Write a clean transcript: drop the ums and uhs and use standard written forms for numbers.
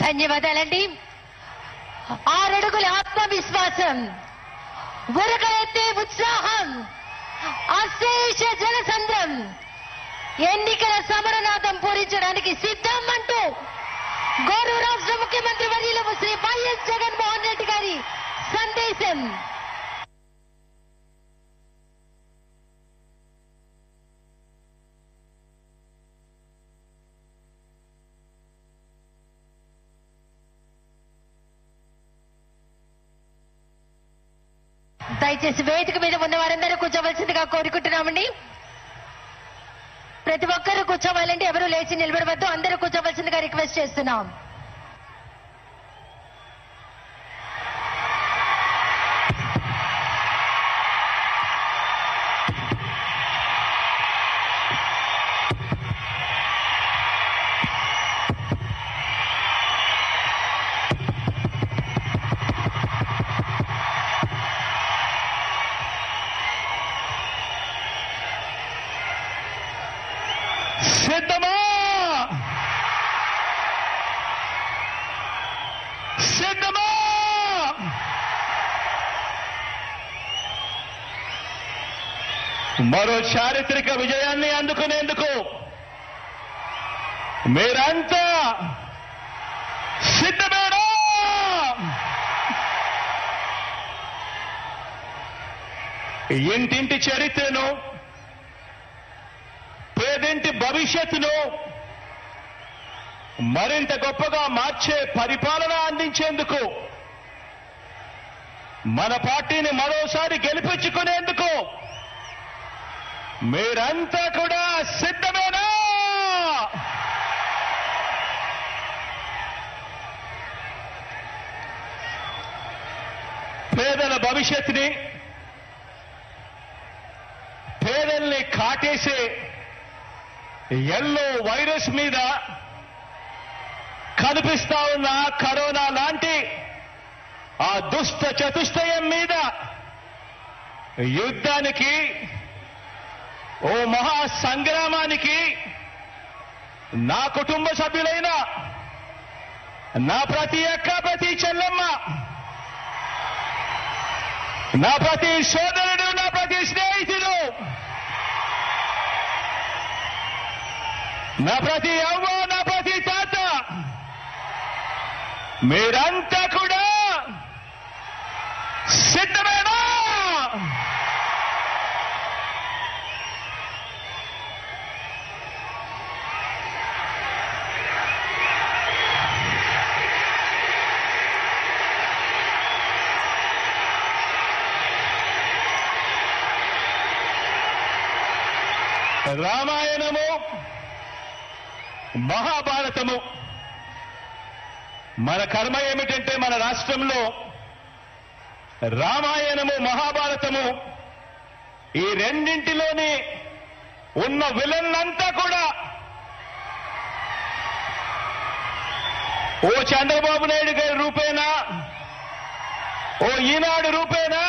ధన్యవాదాలండి. 6 అడుగుల ఆత్మవిశ్వాసం, ఉరకలెత్తే ఉత్సాహం, అశేష జనసంద్రం, ఎన్నికల సమరనాదం పూరించడానికి సిద్ధం అంటూ గౌరవ రాష్ట్ర ముఖ్యమంత్రి వర్యులు శ్రీ వైఎస్ జగన్మోహన్ రెడ్డి గారి సందేశం. దయచేసి వేదిక మీద ఉన్న వారందరూ కూర్చోవలసిందిగా కోరుకుంటున్నామండి. ప్రతి ఒక్కరూ కూర్చోవాలంటే ఎవరూ లేచి నిలబడవద్దు, అందరూ కూర్చోవలసిందిగా రిక్వెస్ట్ చేస్తున్నాం. సిద్ధమా? సిద్ధమా? మరో చారిత్రక విజయాన్ని అందుకునేందుకు మీరంతా సిద్ధమేనా? ఇంటింటి చరిత్రను, పేదింటి భవిష్యత్తును మరింత గొప్పగా మార్చే పరిపాలన అందించేందుకు, మన పార్టీని మరోసారి గెలిపించుకునేందుకు మీరంతా కూడా సిద్ధమేనా? పేదల భవిష్యత్తుని, పేదల్ని కాటేసే ఎల్లో వైరస్ మీద, కనిపిస్తా ఉన్న కరోనా లాంటి ఆ దుష్ట చతుష్టయం మీద యుద్ధానికి, ఓ మహా సంగ్రామానికి నా కుటుంబ సభ్యులైన నా ప్రతి అక్క, ప్రతి చెల్లెమ్మ, నా ప్రతి సోదరుడు, నా ప్రతి స్నేహితుడు, నా ప్రతి అవ్వ, నా ప్రతి తాత, మీరంతా కూడా సిద్ధమేనా? రామాయణము, మహాభారతము, మన కర్మ ఏమిటంటే మన రాష్ట్రంలో రామాయణము, మహాభారతము ఈ రెండింటిలోని ఉన్న విలన్లంతా కూడా ఓ చంద్రబాబు నాయుడు గారి రూపేనా, ఓ ఈనాడు రూపేనా,